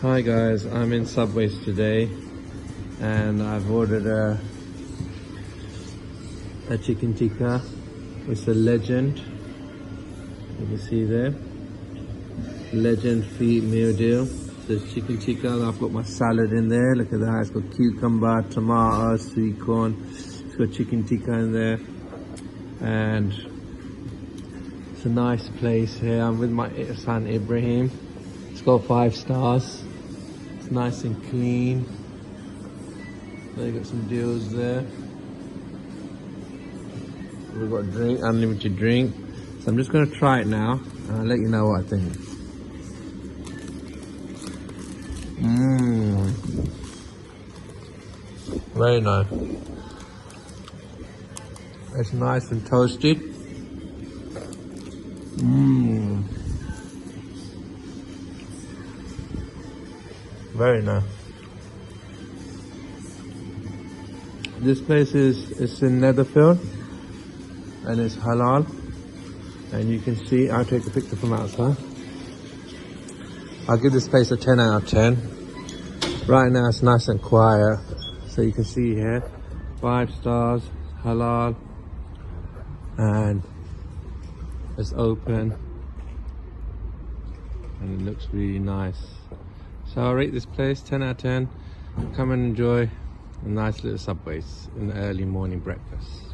Hi guys, I'm in Subways today and I've ordered a chicken tikka. It's a Legend, you can see there, Legend feet meal deal. So chicken tikka, I've got my salad in there, look at that, it's got cucumber, tomato, sweet corn, it's got chicken tikka in there, and it's a nice place here. I'm with my son Ibrahim. It's got 5 stars. It's nice and clean. They got some deals there. We've got drink, unlimited drink. So I'm just going to try it now and I'll let you know what I think. Very nice. It's nice and toasted. Very nice. This place is in Netherfield and it's halal, and you can see, I'll take a picture from outside. I'll give this place a 10 out of 10. Right now it's nice and quiet, so you can see here 5 stars, halal, and it's open and it looks really nice. So I'll rate this place 10 out of 10. Come and enjoy a nice little Subways in the early morning breakfast.